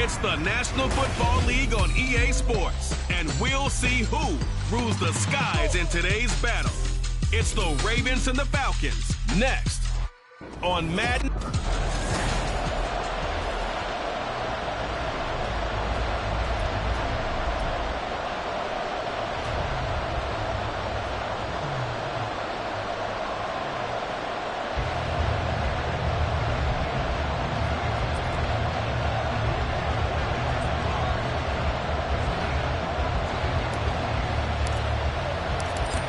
It's the National Football League on EA Sports, and we'll see who rules the skies in today's battle. It's the Ravens and the Falcons, next on Madden.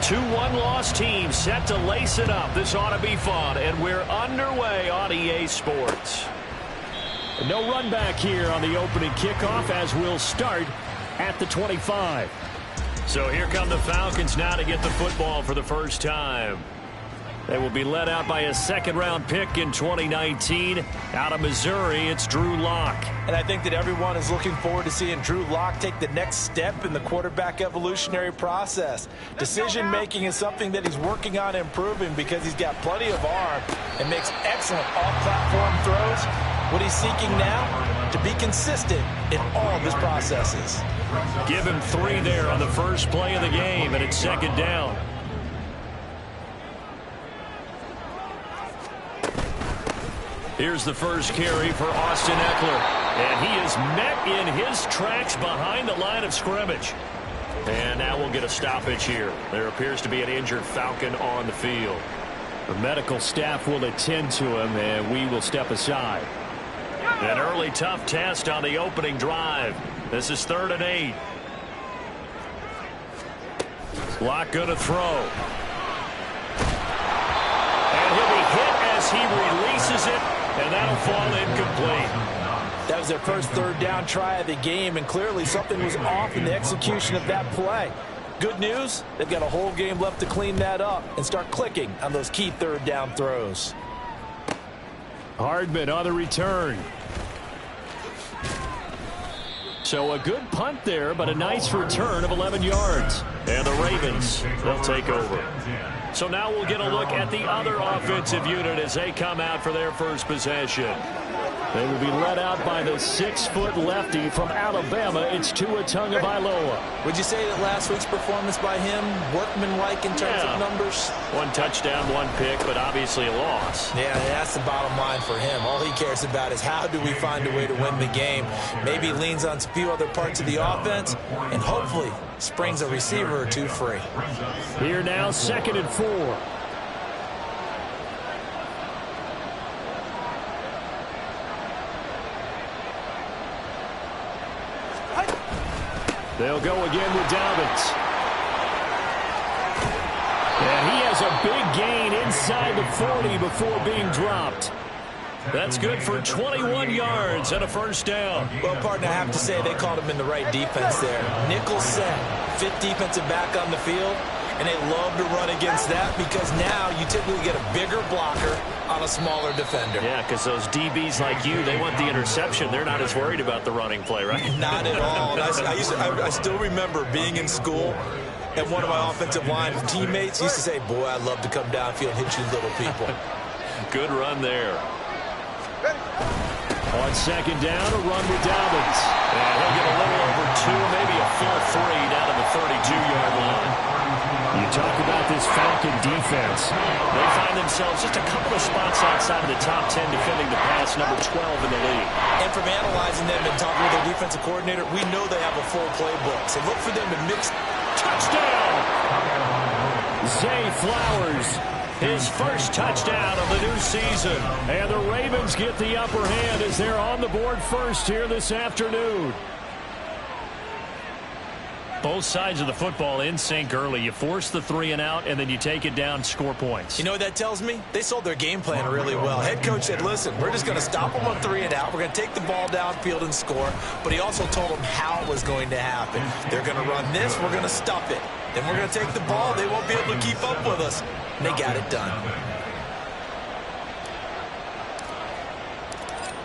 Two one-loss teams set to lace it up. This ought to be fun, and we're underway on EA Sports. No run back here on the opening kickoff as we'll start at the 25. So here come the Falcons now to get the football for the first time. They will be led out by a second-round pick in 2019. Out of Missouri, it's Drew Lock. And I think that everyone is looking forward to seeing Drew Lock take the next step in the quarterback evolutionary process. Decision-making is something that he's working on improving because he's got plenty of arm and makes excellent off-platform throws. What he's seeking now, to be consistent in all of his processes. Give him 3 there on the first play of the game, and it's second down. Here's the first carry for Austin Ekeler. And he is met in his tracks behind the line of scrimmage. And now we'll get a stoppage here. There appears to be an injured Falcon on the field. The medical staff will attend to him, and we will step aside. An early tough test on the opening drive. This is 3rd and 8. Lock going to throw. And he'll be hit as he releases it. And that'll fall incomplete. That was their first 3rd down try of the game, and clearly something was off in the execution of that play. Good news, they've got a whole game left to clean that up and start clicking on those key 3rd down throws. Hardman on the return. So a good punt there, but a nice return of 11 yards. And the Ravens, they'll take over. So now we'll get a look at the other offensive unit as they come out for their first possession. They will be led out by the 6-foot lefty from Alabama. It's Tua Tagovailoa. Would you say that last week's performance by him, workmanlike in terms of numbers? 1 touchdown, 1 pick, but obviously a loss. Yeah, that's the bottom line for him. All he cares about is how do we find a way to win the game. Maybe leans on a few other parts of the offense, and hopefully springs a receiver or 2 free. Here now, 2nd and 4. They'll go again with Dobbins. And he has a big gain inside the 40 before being dropped. That's good for 21 yards and a first down. Well, partner, I have to say they called him in the right defense there. Nickel set, 5th defensive back on the field, and they love to run against that because now you typically get a bigger blocker on a smaller defender. Yeah, because those DBs like you, they want the interception. They're not as worried about the running play, right? Not at all. I still remember being in school, and one of my offensive line teammates used to say, boy, I'd love to come downfield and hit you little people. Good run there. On 2nd down, a run with Dobbins. And he'll get a little over 2, maybe a full 3 down to the 32-yard line. You talk about this Falcon defense. They find themselves just a couple of spots outside of the top 10 defending the pass, number 12 in the league. And from analyzing them and talking with their defensive coordinator, we know they have a full playbook. So look for them to mix. Touchdown! Zay Flowers, his first touchdown of the new season. And the Ravens get the upper hand as they're on the board first here this afternoon. Both sides of the football in sync early. You force the 3 and out, and then you take it down, score points. You know what that tells me? They sold their game plan really well. Head coach said, listen, we're just going to stop them on 3 and out. We're going to take the ball downfield and score. But he also told them how it was going to happen. They're going to run this. We're going to stuff it. Then we're going to take the ball. They won't be able to keep up with us. And they got it done.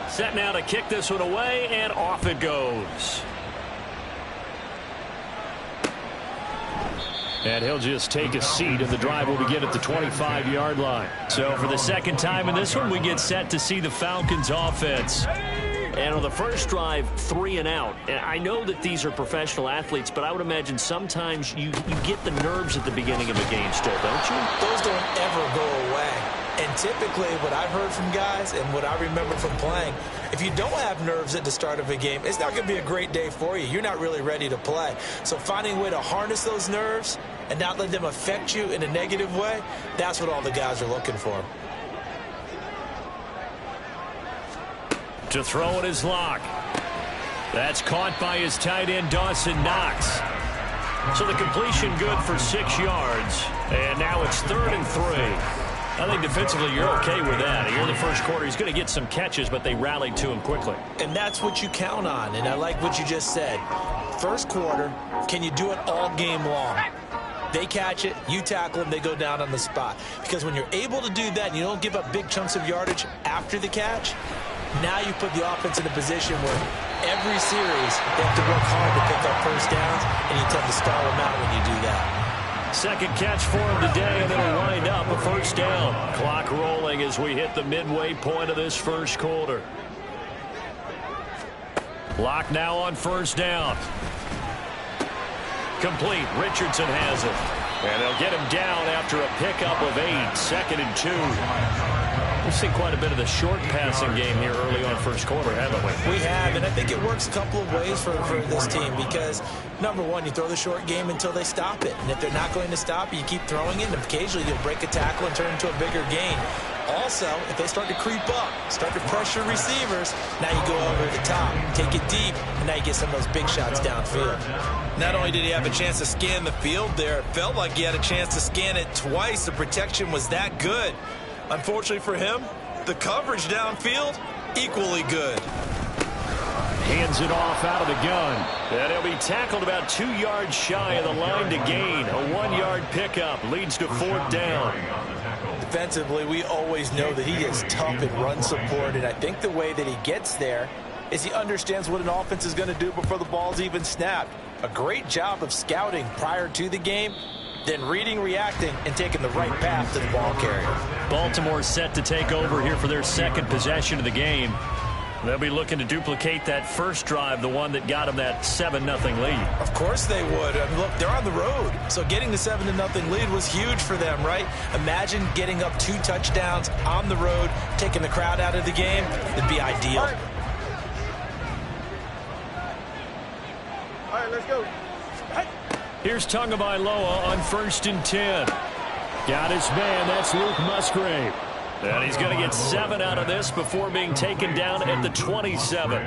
Set now to kick this one away, and off it goes. And he'll just take a seat, and the drive will begin at the 25-yard line. So for the second time in this one, we get set to see the Falcons offense. And on the first drive, 3 and out. And I know that these are professional athletes, but I would imagine sometimes you get the nerves at the beginning of a game still, don't you? Those don't ever go away. And typically what I've heard from guys and what I remember from playing, if you don't have nerves at the start of a game, it's not going to be a great day for you. You're not really ready to play. So finding a way to harness those nerves and not let them affect you in a negative way, that's what all the guys are looking for. To throw it is Locke. That's caught by his tight end, Dawson Knox. So the completion good for 6 yards. And now it's 3rd and 3. I think defensively you're okay with that. Here in the first quarter, he's going to get some catches, but they rallied to him quickly. And that's what you count on. And I like what you just said. First quarter, can you do it all game long? They catch it, you tackle them, they go down on the spot. Because when you're able to do that and you don't give up big chunks of yardage after the catch, now you put the offense in a position where every series they have to work hard to pick up first downs, and you tend to stall them out when you do that. Second catch for him today, and it'll wind up a first down. Clock rolling as we hit the midway point of this first quarter. Locke now on first down. Complete. Richardson has it. And they'll get him down after a pickup of 8. 2nd and 2. We've seen quite a bit of the short passing game here early on first quarter, haven't we? We have, and I think it works a couple of ways for this team because, number one, you throw the short game until they stop it. And if they're not going to stop it, you keep throwing it, and occasionally you'll break a tackle and turn into a bigger gain. Also, if they start to creep up, start to pressure receivers, now you go over the top, take it deep, and now you get some of those big shots downfield. Not only did he have a chance to scan the field there, it felt like he had a chance to scan it twice. The protection was that good. Unfortunately for him, the coverage downfield, equally good. Hands it off out of the gun. And he'll be tackled about 2 yards shy of the line to gain. A 1-yard pickup leads to 4th down. Defensively, we always know that he is tough in run support, and I think the way that he gets there is he understands what an offense is going to do before the ball's even snapped. A great job of scouting prior to the game, then reading, reacting, and taking the right path to the ball carrier. Baltimore set to take over here for their second possession of the game. They'll be looking to duplicate that first drive, the one that got them that 7-0 lead. Of course they would. I mean, look, they're on the road, so getting the 7-0 lead was huge for them, right? Imagine getting up 2 touchdowns on the road, taking the crowd out of the game. It'd be ideal. All right, let's go. Here's Tagovailoa on 1st and 10. Got his man. That's Luke Musgrave. And he's going to get 7 out of this before being taken down at the 27.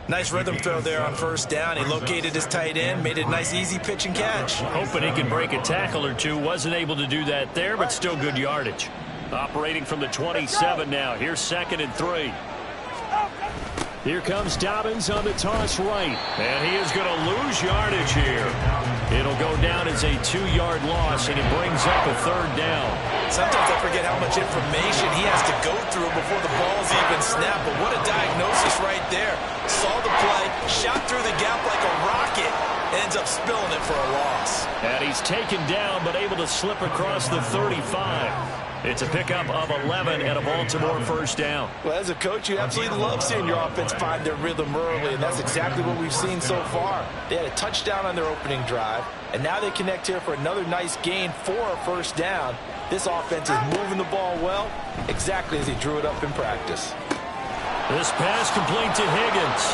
Nice rhythm throw there on first down. He located his tight end, made it a nice, easy pitch and catch. Hoping he can break a tackle or two. Wasn't able to do that there, but still good yardage. Operating from the 27 now. Here's 2nd and 3. Here comes Dobbins on the toss right. And he is going to lose yardage here. It'll go down as a 2-yard loss, and it brings up a 3rd down. Sometimes I forget how much information he has to go through before the ball's even snapped. But what a diagnosis right there. Saw the play, shot through the gap like a rocket, ends up spilling it for a loss. And he's taken down, but able to slip across the 35. It's a pickup of 11 and a Baltimore first down. Well, as a coach, you absolutely love seeing your offense find their rhythm early, and that's exactly what we've seen so far. They had a touchdown on their opening drive, and now they connect here for another nice gain for a first down. This offense is moving the ball well, exactly as he drew it up in practice. This pass complete to Higgins.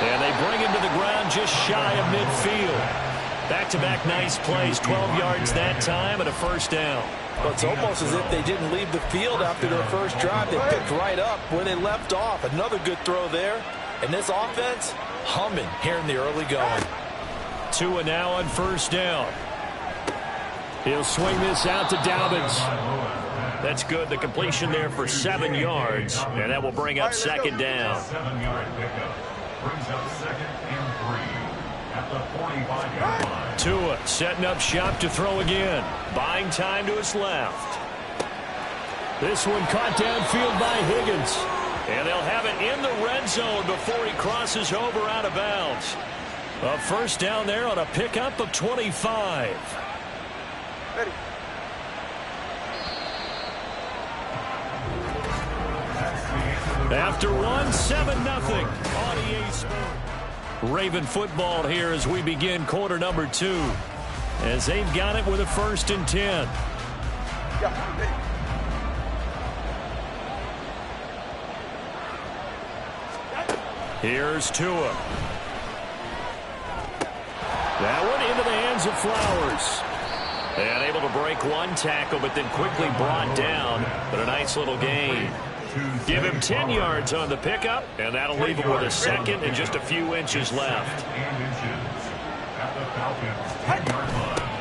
And they bring him to the ground just shy of midfield. Back-to-back nice plays, 12 yards that time and a first down. Well, it's almost as if they didn't leave the field after their first drive. They picked right up where they left off. Another good throw there. And this offense, humming here in the early going. Tua now on first down. He'll swing this out to Dobbins. That's good. The completion there for 7 yards. And that will bring up 2nd down. 7-yard pickup. Brings up 2nd and 3. At the 45-yard line. Tua setting up shop to throw again. Buying time to his left. This one caught downfield by Higgins. And they'll have it in the red zone before he crosses over out of bounds. A first down there on a pickup of 25. Ready. After one, 7-0 on EA Sports. Raven football here as we begin quarter number 2. As they've got it with a 1st and 10. Here's Tua. That one into the hands of Flowers. And able to break one tackle, but then quickly brought down. But a nice little gain. Give him 10 yards on the pickup, and that'll leave him with a 2nd and just a few inches left.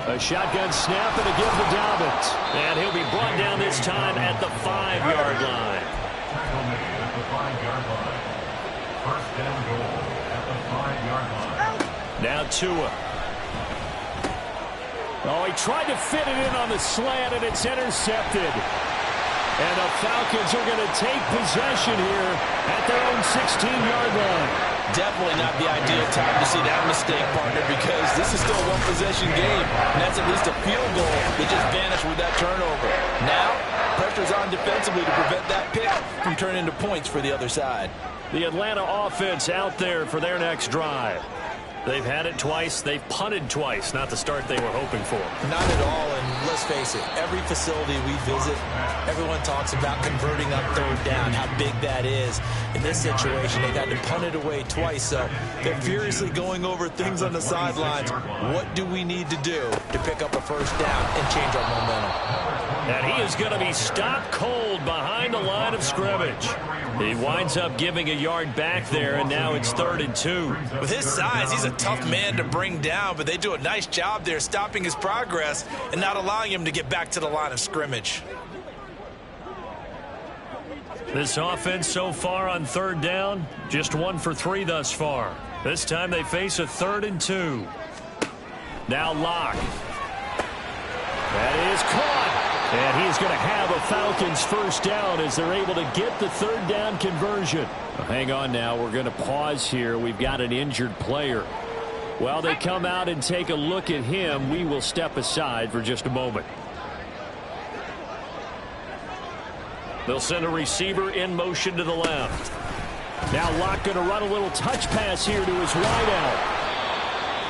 A shotgun snap and a give to Dobbins. And he'll be brought down this time at the 5-yard line. First down goal at the 5-yard line. Now Tua. Oh, he tried to fit it in on the slant, and it's intercepted. And the Falcons are going to take possession here at their own 16-yard line. Definitely not the ideal time to see that mistake, partner, because this is still a one-possession game, and that's at least a field goal that just vanished with that turnover. Now, pressure's on defensively to prevent that pick from turning into points for the other side. The Atlanta offense out there for their next drive. They've had it twice. They've punted twice. Not the start they were hoping for. Not at all, and let's face it, every facility we visit, everyone talks about converting on 3rd down, how big that is. In this situation, they've had to punt it away twice, so they're furiously going over things on the sidelines. What do we need to do to pick up a 1st down and change our momentum? And he is going to be stopped cold behind the line of scrimmage. He winds up giving a yard back there, and now it's 3rd and 2. With his size, he's a tough man to bring down, but they do a nice job there stopping his progress and not allowing him to get back to the line of scrimmage. This offense so far on 3rd down, just 1 for 3 thus far. This time they face a 3rd and 2. Now Locke. That is caught. And he's going to have a Falcons 1st down as they're able to get the 3rd down conversion. Well, hang on now. We're going to pause here. We've got an injured player. While they come out and take a look at him, we will step aside for just a moment. They'll send a receiver in motion to the left. Now Locke going to run a little touch pass here to his wideout.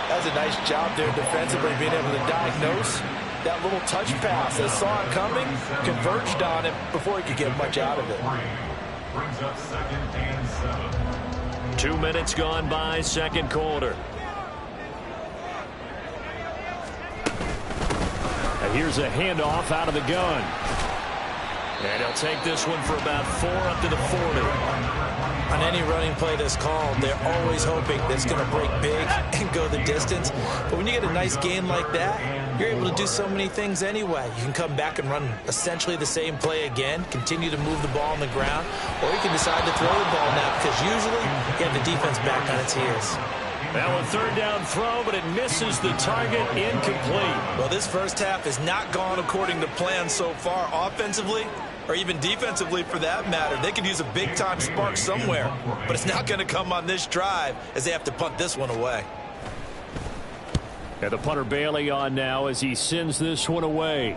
That's a nice job there defensively, being able to diagnose that little touch pass. They saw him coming, converged on it before he could get much out of it. Brings up 2nd and 7. 2 minutes gone by, 2nd quarter. And here's a handoff out of the gun. And he'll take this one for about 4 up to the 40. On any running play that's called, they're always hoping that it's going to break big and go the distance. But when you get a nice gain like that, you're able to do so many things anyway. You can come back and run essentially the same play again, continue to move the ball on the ground, or you can decide to throw the ball now because usually you have the defense back on its heels. Now a 3rd down throw, but it misses the target, incomplete. Well, this first half has not gone according to plan so far offensively, or even defensively for that matter. They could use a big-time spark somewhere, but it's not going to come on this drive as they have to punt this one away. And the punter Bailey on now as he sends this one away.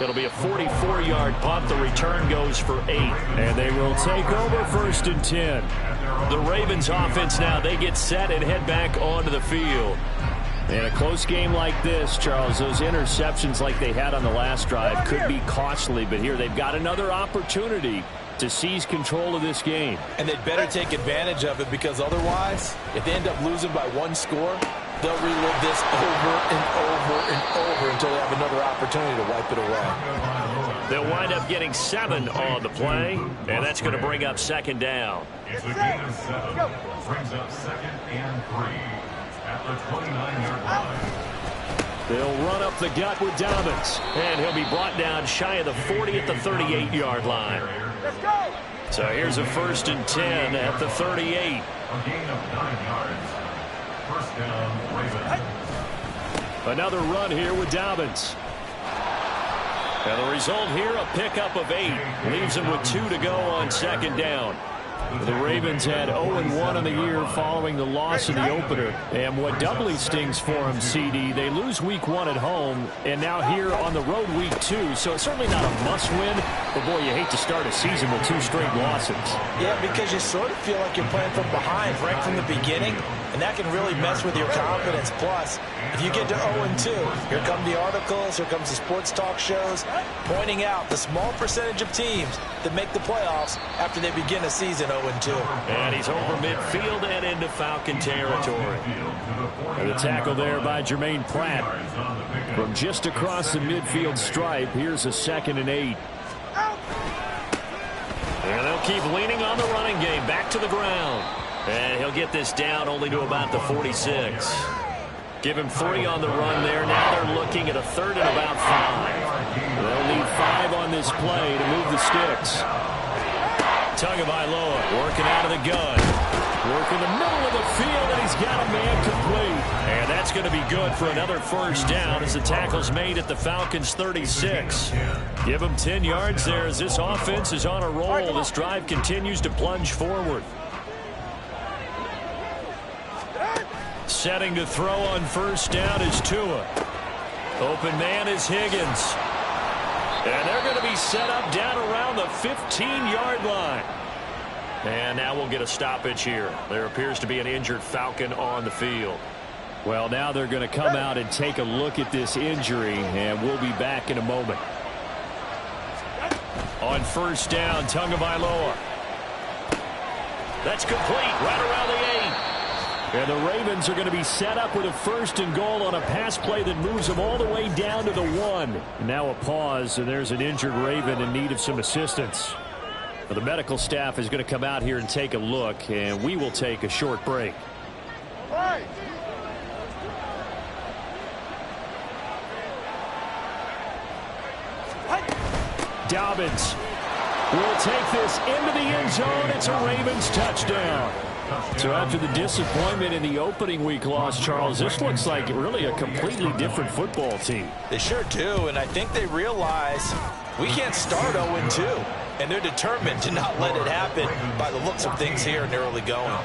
It'll be a 44-yard punt. The return goes for 8. And they will take over 1st and 10. The Ravens offense now, they get set and head back onto the field. In a close game like this, Charles, those interceptions like they had on the last drive could be costly, but here they've got another opportunity to seize control of this game. And they'd better take advantage of it because otherwise, if they end up losing by 1 score, they'll relive this over and over and over until they have another opportunity to wipe it away. They'll wind up getting 7 on the play, and that's going to bring up 2nd down. It's a gain of 7. Brings up 2nd and 3 at the 29-yard line. They'll run up the gut with Dobbins, and he'll be brought down shy of the 40 at the 38-yard line. Let's go! So here's a 1st and 10 at the 38. A gain of 9 yards. 1st down, Ravens. Another run here with Dobbins. And the result here, a pickup of 8. Leaves him with 2 to go on 2nd down. The Ravens had 0-1 on the year following the loss in the opener. And what doubly stings for them, CD, they lose week 1 at home, and now here on the road week 2. So it's certainly not a must-win, but boy, you hate to start a season with 2 straight losses. Yeah, because you sort of feel like you're playing from behind right from the beginning, and that can really mess with your confidence. Plus, if you get to 0-2, here come the articles, here comes the sports talk shows, pointing out the small percentage of teams that make the playoffs after they begin a season 0-2. And he's over midfield and into Falcon territory. And the tackle there by Jermaine Pratt. From just across the midfield stripe, here's a 2nd and 8. And they'll keep leaning on the running game. Back to the ground. And he'll get this down only to about the 46. Give him 3 on the run there. Now they're looking at a 3rd and about 5. They'll need 5 on this play to move the sticks. Tagovailoa working out of the gun. Working the middle of the field, and he's got a man complete. And that's going to be good for another 1st down as the tackle's made at the Falcons' 36. Give him 10 yards there as this offense is on a roll. This drive continues to plunge forward. Setting to throw on 1st down is Tua. Open man is Higgins. And they're going to be set up down around the 15-yard line. And now we'll get a stoppage here. There appears to be an injured Falcon on the field. Well, now they're going to come out and take a look at this injury, and we'll be back in a moment. On 1st down, Tagovailoa. That's complete right around the 8. And the Ravens are going to be set up with a 1st and goal on a pass play that moves them all the way down to the 1. Now a pause, and there's an injured Raven in need of some assistance. Well, the medical staff is going to come out here and take a look, and we will take a short break. Dobbins will take this into the end zone. It's a Ravens touchdown. So after the disappointment in the opening week loss, Charles, this looks like really a completely different football team. They sure do, and I think they realize we can't start 0-2, and they're determined to not let it happen by the looks of things here in the early going.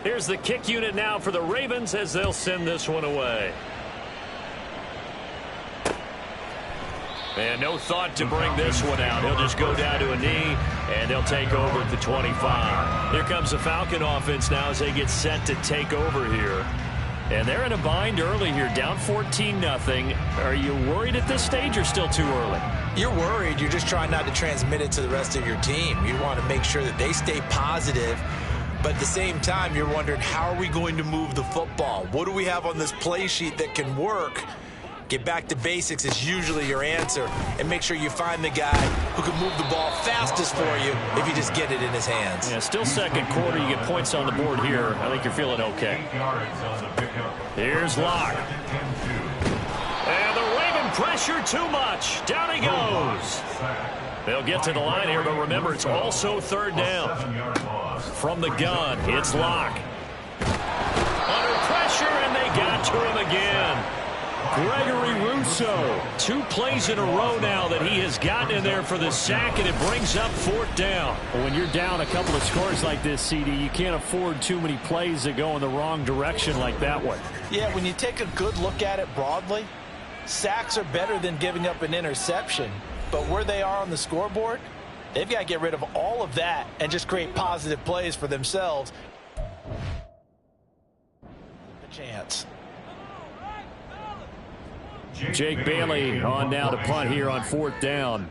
Here's the kick unit now for the Ravens as they'll send this one away. And no thought to bring this one out. He'll just go down to a knee, and they'll take over at the 25. Here comes the Falcon offense now as they get set to take over here. And they're in a bind early here, down 14-0. Are you worried at this stage or still too early? You're worried. You're just trying not to transmit it to the rest of your team. You want to make sure that they stay positive. But at the same time, you're wondering, how are we going to move the football? What do we have on this play sheet that can work? Get back to basics is usually your answer. And make sure you find the guy who can move the ball fastest for you if you just get it in his hands. Yeah, still second quarter. You get points on the board here. I think you're feeling okay. Here's Locke. And the Raven pressure too much. Down he goes. They'll get to the line here, but remember, it's also third down. From the gun, it's Locke. Under pressure, and they got to him again. Gregory Rousseau, 2 plays in a row now that he has gotten in there for the sack, and it brings up fourth down. Well, when you're down a couple of scores like this, CD, you can't afford too many plays that go in the wrong direction like that one. Yeah, when you take a good look at it broadly, sacks are better than giving up an interception. But where they are on the scoreboard, they've got to get rid of all of that and just create positive plays for themselves. A chance. Jake Bailey on now to punt here on fourth down.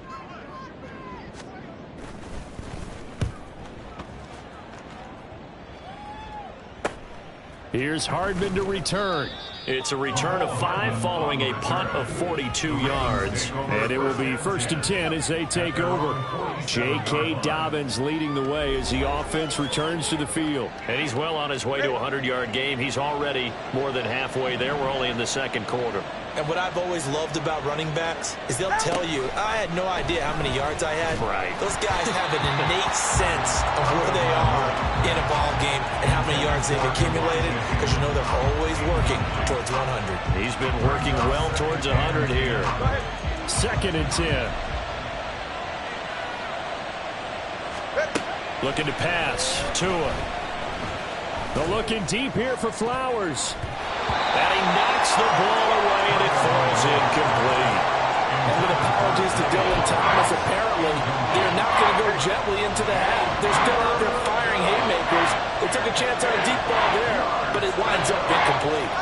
Here's Hardman to return. It's a return of 5 following a punt of 42 yards. And it will be 1st and 10 as they take over. J.K. Dobbins leading the way as the offense returns to the field. And he's well on his way to a 100-yard game. He's already more than halfway there. We're only in the second quarter. And what I've always loved about running backs is they'll tell you, I had no idea how many yards I had. Right. Those guys have an innate sense of where they are in a ball game and how many yards they've accumulated, because you know they're always working towards 100. He's been working well towards 100 here. 2nd and 10. Looking to pass. Tua. They're looking deep here for Flowers. And he knocks the ball away, and it falls incomplete. And with apologies to Dylan Thomas, apparently they're not going to go gently into the half. They're still out there firing haymakers. They took a chance on a deep ball there, but it winds up incomplete.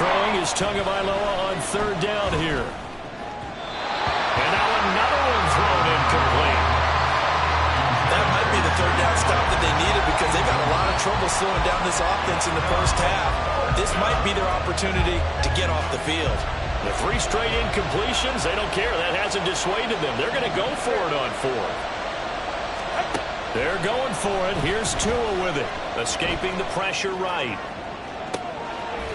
Throwing is Tagovailoa on 3rd down here. And now another one thrown incomplete. That might be the 3rd down stop that they needed, because they've got a lot of trouble slowing down this offense in the first half. This might be their opportunity to get off the field. The 3 straight incompletions, they don't care. That hasn't dissuaded them. They're going to go for it on 4th. They're going for it. Here's Tua with it. Escaping the pressure right.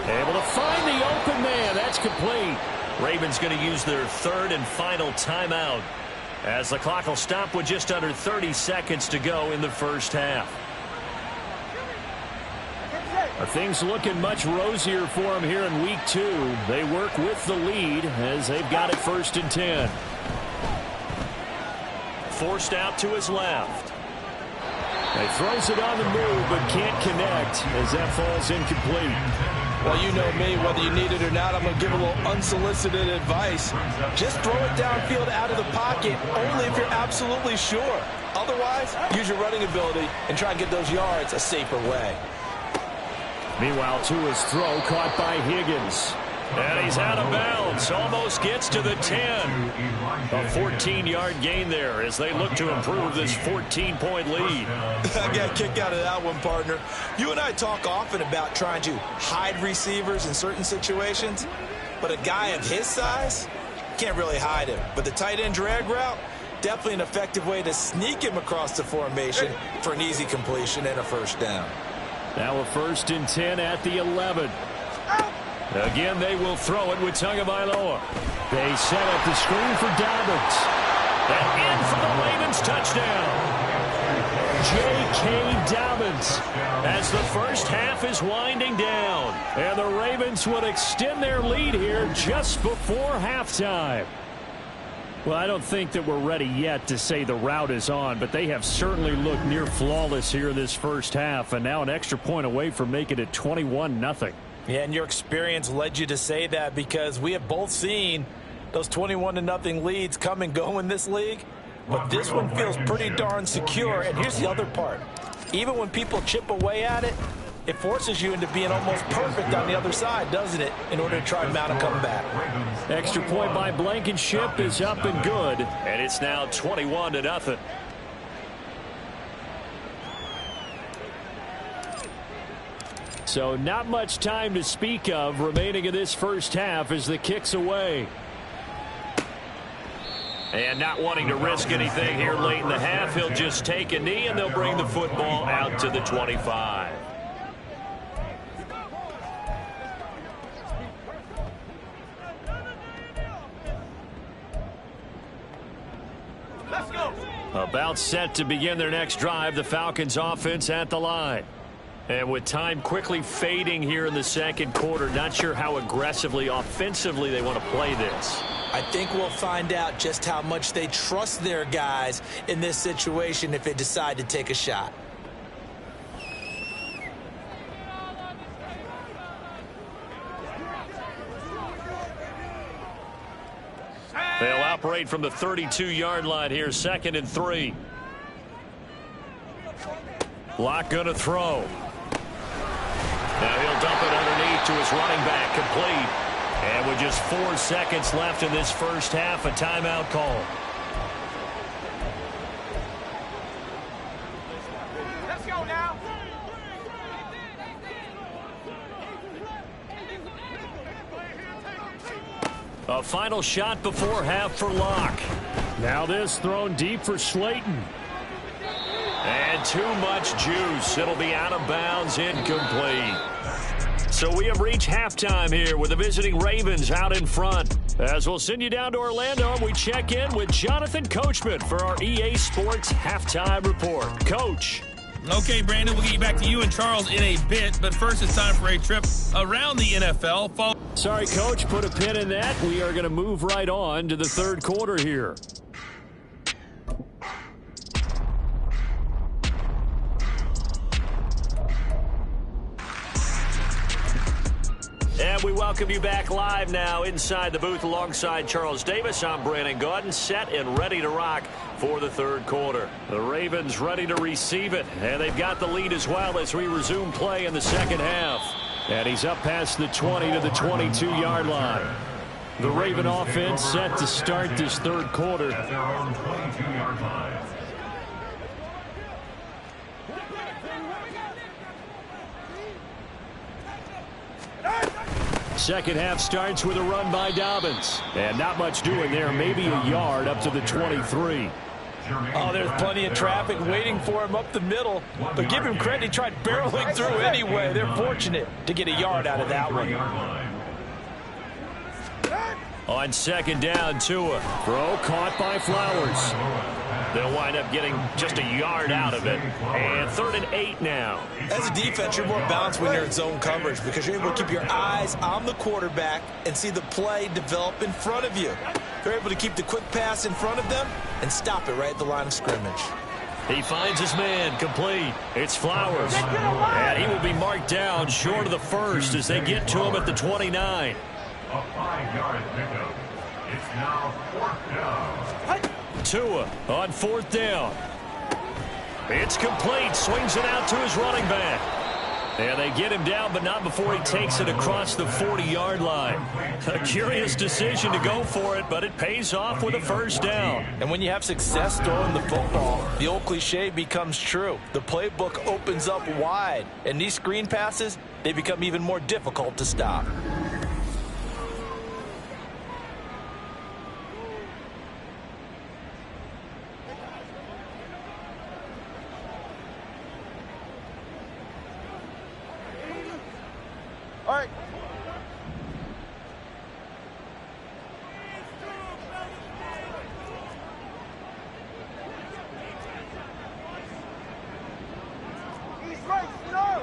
Able to find the open man. That's complete. Ravens going to use their 3rd and final timeout, as the clock will stop with just under 30 seconds to go in the first half. Are things looking much rosier for them here in week 2? They work with the lead as they've got it 1st and 10. Forced out to his left. He throws it on the move but can't connect as that falls incomplete. Well, you know me, whether you need it or not, I'm going to give a little unsolicited advice. Just throw it downfield out of the pocket, only if you're absolutely sure. Otherwise, use your running ability and try and get those yards a safer way. Meanwhile, Tua's throw caught by Higgins. And he's out of bounds. Almost gets to the 10. A 14-yard gain there as they look to improve this 14-point lead. I got a kick out of that one, partner. You and I talk often about trying to hide receivers in certain situations, but a guy of his size can't really hide him. But the tight end drag route, definitely an effective way to sneak him across the formation for an easy completion and a 1st down. Now a 1st and 10 at the 11. Again, they will throw it with Tagovailoa. They set up the screen for Dobbins. And in for the Ravens touchdown. J.K. Dobbins. As the first half is winding down. And the Ravens would extend their lead here just before halftime. Well, I don't think that we're ready yet to say the route is on, but they have certainly looked near flawless here this first half, and now an extra point away from making it 21-0. Yeah, and your experience led you to say that, because we have both seen those 21-0 leads come and go in this league. But this one feels pretty darn secure. And here's the other part. Even when people chip away at it, it forces you into being almost perfect on the other side, doesn't it, in order to try and mount a comeback. Extra point by Blankenship is up and good, and it's now 21-0. So not much time to speak of remaining in this first half as the kick's away. And not wanting to risk anything here late in the half, he'll just take a knee, and they'll bring the football out to the 25. Let's go. About set to begin their next drive, the Falcons offense at the line. And with time quickly fading here in the second quarter, not sure how aggressively, offensively they want to play this. I think we'll find out just how much they trust their guys in this situation if they decide to take a shot. They'll operate from the 32-yard line here, 2nd and 3. Locke going to throw. Now he'll dump it underneath to his running back, complete. And with just 4 seconds left in this first half, a timeout call. Let's go now. A final shot before half for Locke. Now this thrown deep for Slayton. And too much juice. It'll be out of bounds, incomplete. So we have reached halftime here with the visiting Ravens out in front. As we'll send you down to Orlando, we check in with Jonathan Coachman for our EA Sports Halftime Report. Coach. Okay, Brandon, we'll get you back to you and Charles in a bit, but first it's time for a trip around the NFL. Sorry, Coach, put a pin in that. We are going to move right on to the third quarter here. And we welcome you back live now inside the booth alongside Charles Davis. I'm Brandon Gaudin, set and ready to rock for the third quarter. The Ravens ready to receive it, and they've got the lead as well as we resume play in the second half. And he's up past the 20 to the 22-yard line. The Raven offense set to start this third quarter. At their own 22-yard line. Second half starts with a run by Dobbins. And not much doing there, maybe a yard up to the 23. Oh, there's plenty of traffic waiting for him up the middle. But give him credit, he tried barreling through anyway. They're fortunate to get a yard out of that one. On second down, Tua. Throw caught by Flowers. They'll wind up getting just a yard out of it. And 3rd and 8 now. As a defense, you're more balanced when you're in zone coverage because you're able to keep your eyes on the quarterback and see the play develop in front of you. They're able to keep the quick pass in front of them and stop it right at the line of scrimmage. He finds his man, complete. It's Flowers. And he will be marked down short of the first as they get to him at the 29. A 5-yard pickup. It's now 4th down. Tua on 4th down. It's complete. Swings it out to his running back. And they get him down, but not before he takes it across the 40-yard line. A curious decision to go for it, but it pays off with a first down. And when you have success throwing the football, the old cliche becomes true. The playbook opens up wide, and these screen passes, they become even more difficult to stop. All right. He's right, no.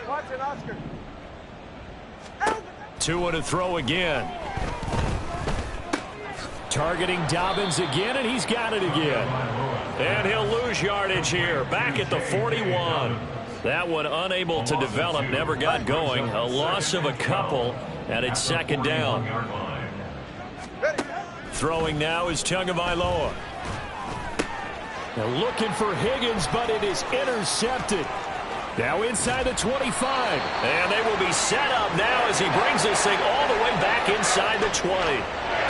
Watch it, Oscar. Tua to throw again. targeting Dobbins again, and he's got it again. And he'll lose yardage here, back at the 41. That one unable to develop, never got going. A loss of a couple, and it's second down. Throwing now is Tagovailoa. Now looking for Higgins, but it is intercepted. Now inside the 25. And they will be set up now as he brings this thing all the way back inside the 20.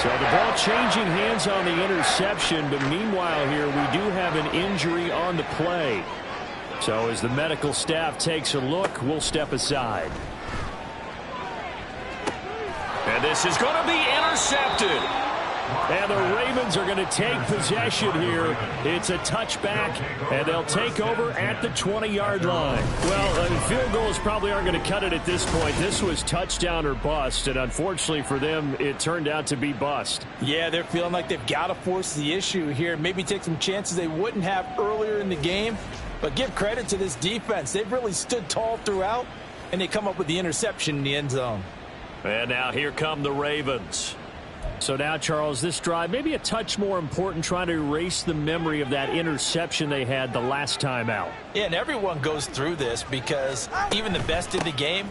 So the ball changing hands on the interception, but meanwhile here we do have an injury on the play. So as the medical staff takes a look, we'll step aside. And this is going to be intercepted. And the Ravens are going to take possession here. It's a touchback, and they'll take over at the 20-yard line. Well, field goals probably aren't going to cut it at this point. This was touchdown or bust, and unfortunately for them, it turned out to be bust. Yeah, they're feeling like they've got to force the issue here. Maybe take some chances they wouldn't have earlier in the game. But give credit to this defense. They've really stood tall throughout, and they come up with the interception in the end zone. And now here come the Ravens. So now, Charles, this drive maybe a touch more important, trying to erase the memory of that interception they had the last time out. Yeah, and everyone goes through this because even the best in the game,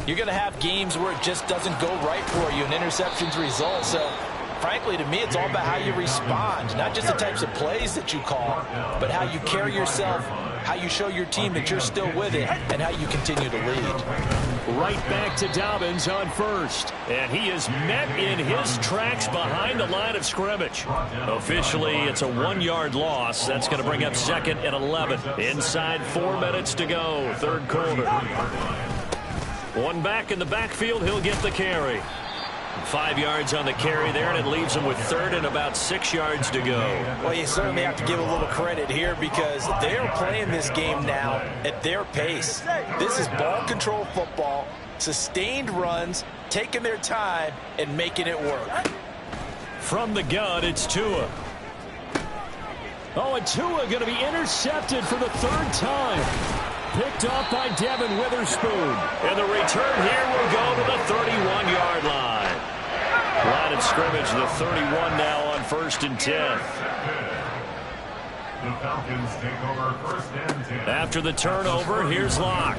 you're going to have games where it just doesn't go right for you and interceptions result. So, frankly, to me, it's all about how you respond, not just the types of plays that you call, but how you carry yourself, how you show your team that you're still with it, and how you continue to lead. Right back to Dobbins on first. And he is met in his tracks behind the line of scrimmage. Officially, it's a 1-yard loss. That's going to bring up second and 11. Inside 4 minutes to go, third quarter. One back in the backfield, he'll get the carry. 5 yards on the carry there, and it leaves him with third and about 6 yards to go. Well, you certainly have to give a little credit here because they are playing this game now at their pace. This is ball control football, sustained runs, taking their time, and making it work. From the gun, it's Tua. Oh, and Tua going to be intercepted for the third time. Picked up by Devin Witherspoon. And the return here will go to the 31-yard line. Line of scrimmage, the 31 now on 1st and 10. The Falcons take over 1st and 10. After the turnover, here's Locke.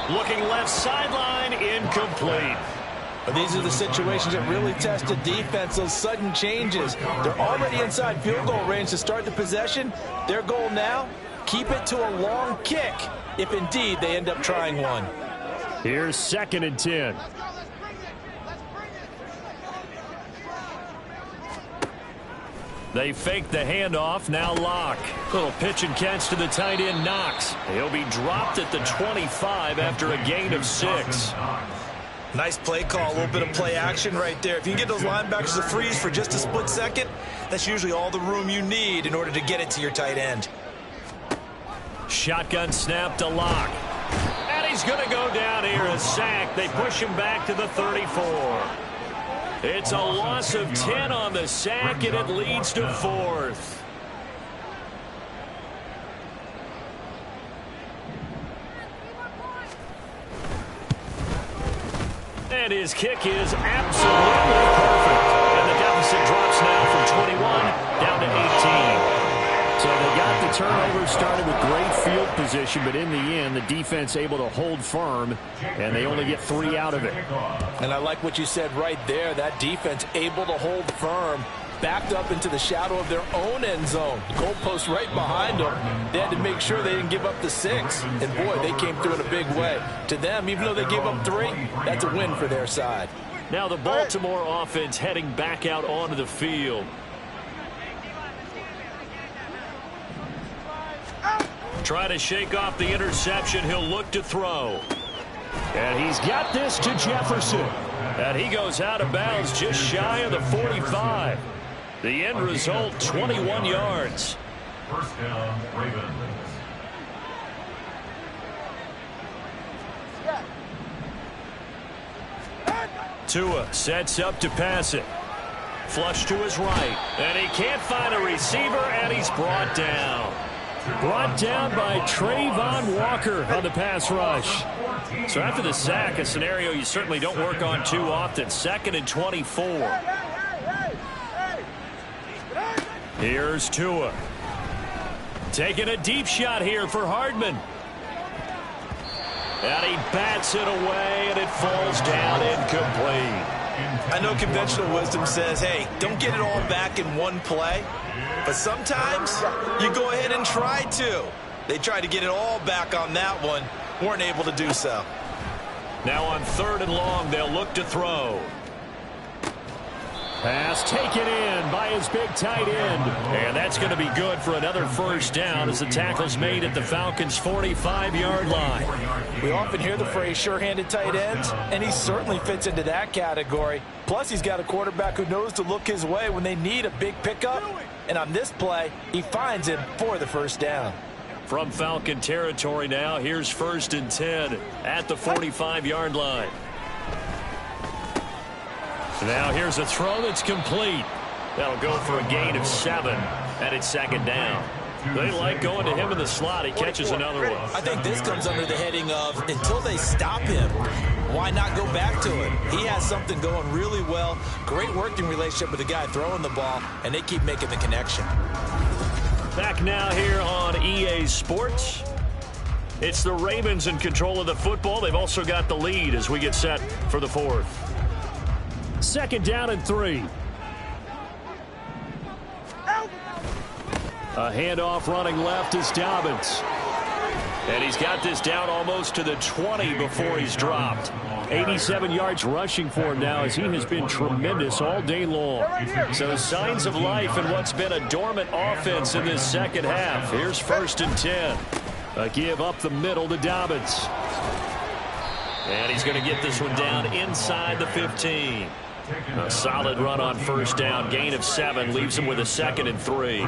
Looking left sideline, incomplete. But these are the situations that really test the defense, those sudden changes. They're already inside field goal range to start the possession. Their goal now, keep it to a long kick, if indeed they end up trying one. Here's 2nd and 10. They fake the handoff, now Locke. Little pitch and catch to the tight end, Knox. He'll be dropped at the 25 after a gain of 6. Nice play call, a little bit of play action right there. If you can get those linebackers to freeze for just a split second, that's usually all the room you need in order to get it to your tight end. Shotgun snap to Locke. And he's going to go down here, a sack. They push him back to the 34. It's a loss of 10 on the sack, and it leads to 4th. And his kick is absolutely perfect. And the deficit drops now from 21 down to 18. So they got the turnover started with great field position, but in the end, the defense able to hold firm, and they only get 3 out of it. And I like what you said right there. That defense able to hold firm, backed up into the shadow of their own end zone. Goalpost right behind them. They had to make sure they didn't give up the 6. And, boy, they came through in a big way. To them, even though they gave up 3, that's a win for their side. Now the Baltimore offense heading back out onto the field. Try to shake off the interception. He'll look to throw. And he's got this to Jefferson. And he goes out of bounds just shy of the 45. The end result, 21 yards. 1st down, Ravens. Tua sets up to pass it. Flush to his right. And he can't find a receiver, and he's brought down. Brought down by Trayvon Walker on the pass rush. So after the sack, a scenario you certainly don't work on too often. 2nd and 24. Here's Tua. Taking a deep shot here for Hardman. And he bats it away, and it falls down incomplete. I know conventional wisdom says, hey, don't get it all back in one play. But sometimes you go ahead and try to. They tried to get it all back on that one. Weren't able to do so. Now on 3rd and long, they'll look to throw. Pass taken in by his big tight end. And that's going to be good for another first down as the tackle's made at the Falcons' 45-yard line. We often hear the phrase sure-handed tight ends, and he certainly fits into that category. Plus, he's got a quarterback who knows to look his way when they need a big pickup. And on this play, he finds him for the first down. From Falcon territory now, here's 1st and 10 at the 45-yard line. Now here's a throw that's complete. That'll go for a gain of 7, and it's 2nd down. They like going to him in the slot. He catches another one. I think this comes under the heading of until they stop him, why not go back to it? He has something going really well. Great working relationship with the guy throwing the ball, and they keep making the connection. Back now here on EA Sports. It's the Ravens in control of the football. They've also got the lead as we get set for the 4th. 2nd down and 3. A handoff running left is Dobbins. And he's got this down almost to the 20 before he's dropped. 87 yards rushing for him now as he has been tremendous all day long. So signs of life in what's been a dormant offense in this second half. Here's 1st and 10. A give up the middle to Dobbins. And he's going to get this one down inside the 15. A solid run on 1st down. Gain of 7 leaves him with a 2nd and 3.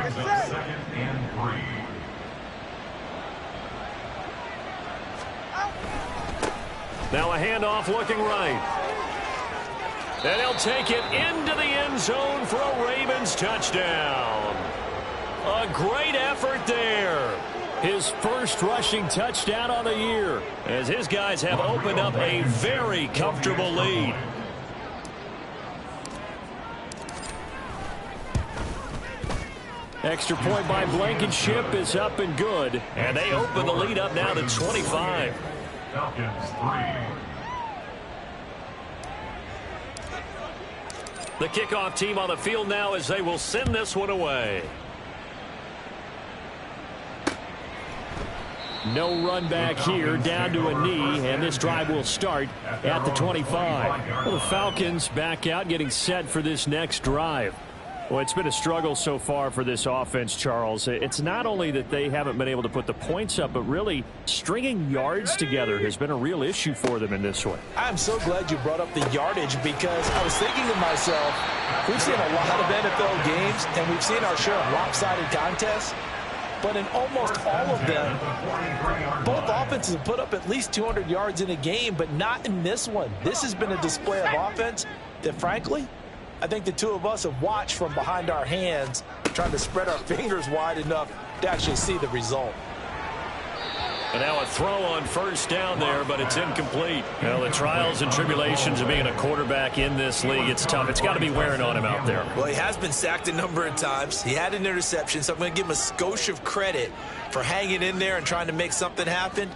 Now a handoff looking right. And he'll take it into the end zone for a Ravens touchdown. A great effort there. His first rushing touchdown on the year as his guys have opened up a very comfortable lead. Extra point by Blankenship is up and good. And they open the lead up now to 25. Falcons 3. The kickoff team on the field now as they will send this one away. No run back here, down to a knee, and this drive will start at the 25. Well, the Falcons back out, getting set for this next drive. Well, it's been a struggle so far for this offense, Charles. It's not only that they haven't been able to put the points up, but really stringing yards together has been a real issue for them in this one. I'm so glad you brought up the yardage because I was thinking to myself, we've seen a lot of NFL games, and we've seen our share of lopsided contests. But in almost all of them, both offenses have put up at least 200 yards in a game, but not in this one. This has been a display of offense that, frankly, I think the two of us have watched from behind our hands, trying to spread our fingers wide enough to actually see the result. And now a throw on 1st down there, but it's incomplete. Well, the trials and tribulations of being a quarterback in this league, it's tough. It's got to be wearing on him out there. Well, he has been sacked a number of times. He had an interception, so I'm going to give him a skosh of credit for hanging in there and trying to make something happen,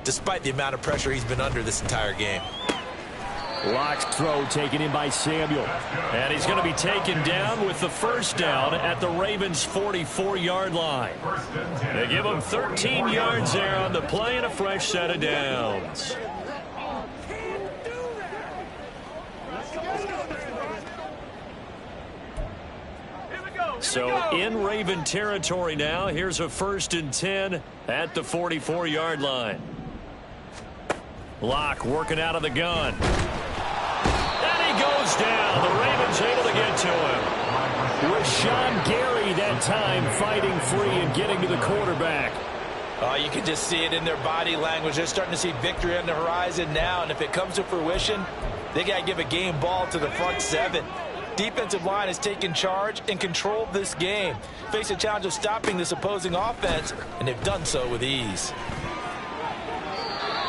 despite the amount of pressure he's been under this entire game. Lock's throw taken in by Samuel. And he's going to be taken down with the 1st down at the Ravens' 44-yard line. They give him 13 yards there on the play and a fresh set of downs. So in Raven territory now. Here's a 1st and 10 at the 44-yard line. Lock working out of the gun. And he goes down. The Ravens able to get to him. Rashawn Gary that time fighting free and getting to the quarterback. You can just see it in their body language. They're starting to see victory on the horizon now. And if it comes to fruition, they got to give a game ball to the front 7. Defensive line has taken charge and controlled this game. Face a challenge of stopping this opposing offense, and they've done so with ease.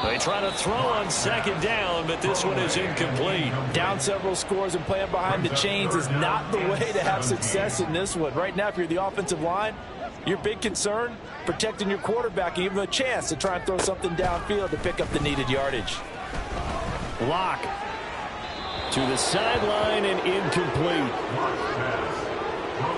They try to throw on second down, but this one is incomplete. Down several scores and playing behind the chains is not the way to have success in this one. Right now, if you're the offensive line, your big concern, protecting your quarterback and give him a chance to try and throw something downfield to pick up the needed yardage. Locke to the sideline and incomplete.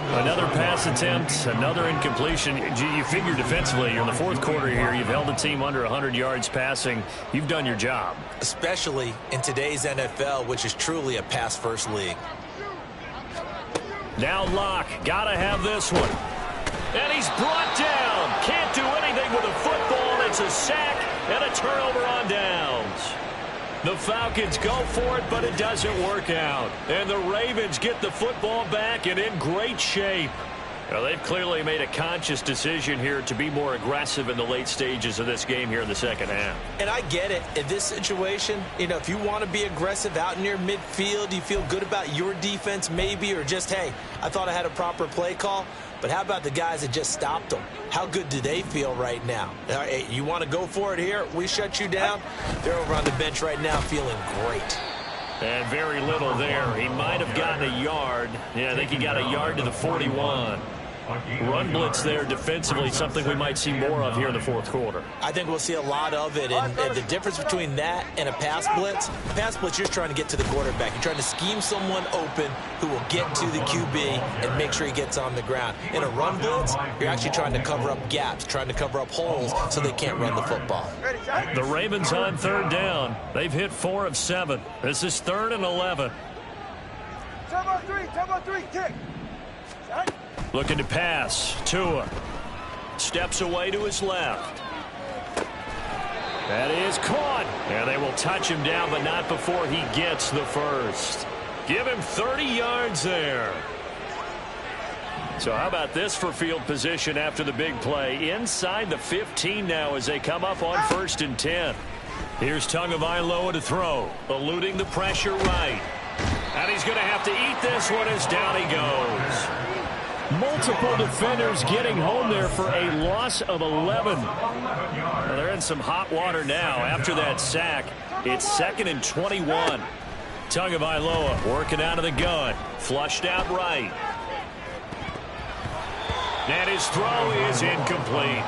Another pass attempt, another incompletion. You figure defensively, you're in the fourth quarter here. You've held a team under 100 yards passing. You've done your job. Especially in today's NFL, which is truly a pass-first league. Now Locke, gotta have this one. And he's brought down. Can't do anything with a football. It's a sack and a turnover on downs. The Falcons go for it, but it doesn't work out. And the Ravens get the football back and in great shape. Well, they've clearly made a conscious decision here to be more aggressive in the late stages of this game here in the second half. And I get it. In this situation, you know, if you want to be aggressive out near midfield, you feel good about your defense maybe, or just, hey, I thought I had a proper play call. But how about the guys that just stopped them? How good do they feel right now? Hey, you want to go for it here? We shut you down. They're over on the bench right now feeling great. And very little there. He might have gotten a yard. Yeah, I think he got a yard to the 41. Run blitz there defensively, something we might see more of here in the fourth quarter. I think we'll see a lot of it. And the difference between that and a pass blitz, you're trying to get to the quarterback. You're trying to scheme someone open who will get to the QB and make sure he gets on the ground. In a run blitz, you're actually trying to cover up gaps, trying to cover up holes so they can't run the football. The Ravens on third down. They've hit 4 of 7. This is 3rd and 11. Tempo 3, kick. Looking to pass. Tua steps away to his left. That is caught. And they will touch him down, but not before he gets the first. Give him 30 yards there. So how about this for field position after the big play? Inside the 15 now as they come up on 1st and 10. Here's Tagovailoa to throw. Eluding the pressure right. And he's going to have to eat this one as down he goes. Multiple defenders getting home there for a loss of 11. Well, they're in some hot water now after that sack. It's 2nd and 21. Tagovailoa working out of the gun. Flushed out right. And his throw is incomplete.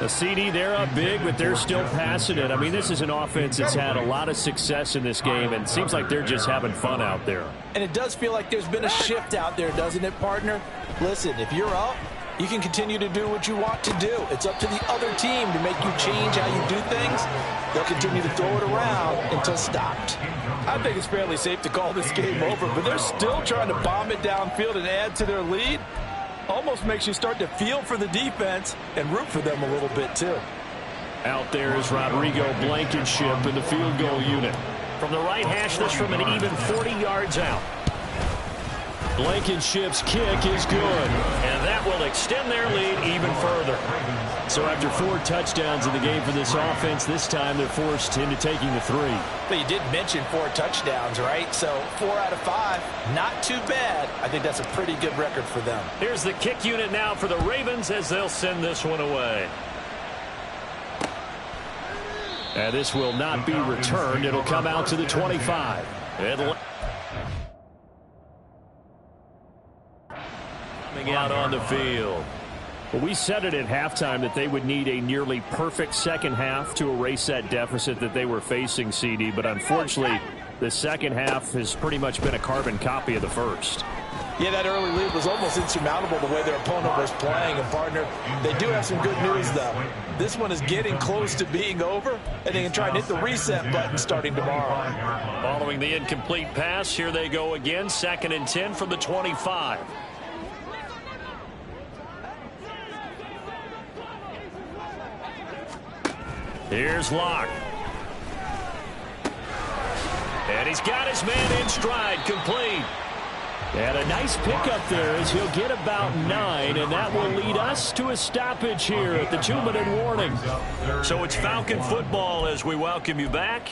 The CD, they're up big, but they're still passing it. I mean, this is an offense that's had a lot of success in this game, and it seems like they're just having fun out there. And it does feel like there's been a shift out there, doesn't it, partner? Listen, if you're up, you can continue to do what you want to do. It's up to the other team to make you change how you do things. They'll continue to throw it around until stopped. I think it's fairly safe to call this game over, but they're still trying to bomb it downfield and add to their lead. Almost makes you start to feel for the defense and root for them a little bit, too. Out there is Rodrigo Blankenship in the field goal unit. From the right hash, this from an even 40 yards out. Blankenship's kick is good, and that will extend their lead even further. So after 4 touchdowns in the game for this offense, this time they're forced into taking the 3. But you did mention 4 touchdowns, right? So 4 out of 5, not too bad. I think that's a pretty good record for them. Here's the kick unit now for the Ravens as they'll send this one away. And this will not be returned. It'll come out to the 25. Coming out on the field. Well, we said it at halftime that they would need a nearly perfect second half to erase that deficit that they were facing, CD. But unfortunately, the second half has pretty much been a carbon copy of the first. Yeah, that early lead was almost insurmountable the way their opponent was playing. And, partner, they do have some good news, though. This one is getting close to being over, and they can try and hit the reset button starting tomorrow. Following the incomplete pass, here they go again. 2nd and 10 from the 25. Here's Locke. And he's got his man in stride, complete. And a nice pickup there as he'll get about 9, and that will lead us to a stoppage here at the 2-minute warning. So it's Falcon football as we welcome you back.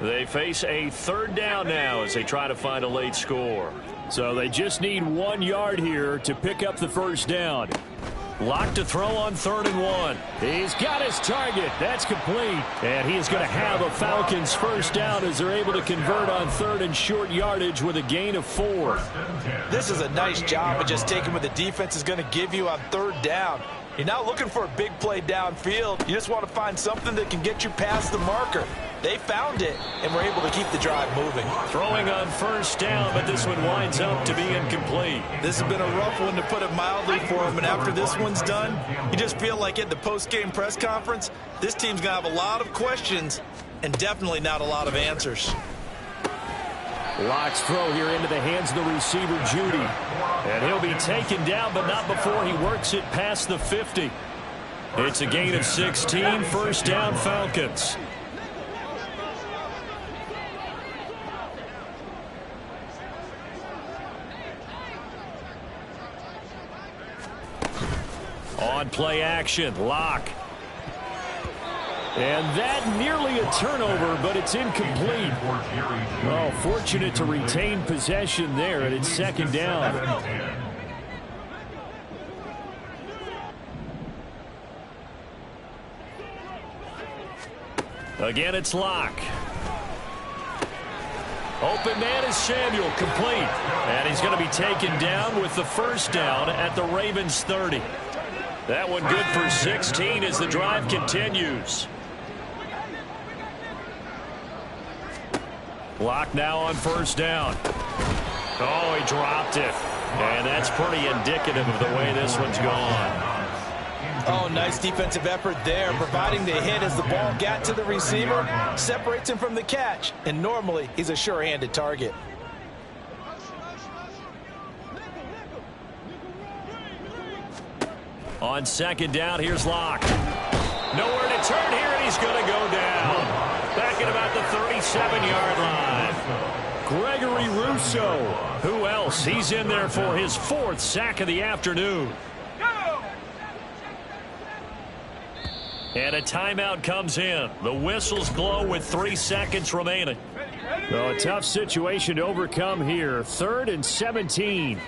They face a 3rd down now as they try to find a late score. So they just need 1 yard here to pick up the first down. Lock to throw on 3rd and 1. He's got his target. That's complete. And he is going to have a Falcons first down as they're able to convert on 3rd and short yardage with a gain of 4. This is a nice job of just taking what the defense is going to give you on 3rd down. You're not looking for a big play downfield. You just want to find something that can get you past the marker. They found it and were able to keep the drive moving. Throwing on 1st down, but this one winds up to be incomplete. This has been a rough one, to put it mildly, for him. And after this one's done, you just feel like at the post-game press conference, this team's going to have a lot of questions and definitely not a lot of answers. Lock's throw here into the hands of the receiver, Judy. And he'll be taken down, but not before he works it past the 50. It's a gain of 16, first down Falcons. On play action, Lock. And that nearly a turnover, but it's incomplete. Oh, fortunate to retain possession there, and it's 2nd down. Again, it's Lock. Open man is Samuel, complete. And he's going to be taken down with the first down at the Ravens 30. That one good for 16 as the drive continues. Lock now on 1st down. Oh, he dropped it. And that's pretty indicative of the way this one's gone. Oh, nice defensive effort there, providing the hit as the ball got to the receiver, separates him from the catch, and normally he's a sure-handed target. On 2nd down, here's Lock. Nowhere to turn here, and he's going to go down. Back at about the 37-yard line. Gregory Rousseau. Who else? He's in there for his 4th sack of the afternoon. And a timeout comes in. The whistles blow with 3 seconds remaining. So a tough situation to overcome here. 3rd and 17.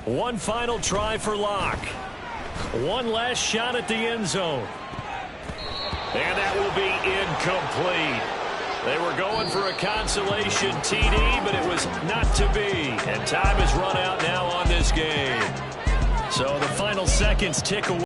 One final try for Lock. One last shot at the end zone. And that will be incomplete. They were going for a consolation TD, but it was not to be. And time has run out now on this game. So the final seconds tick away.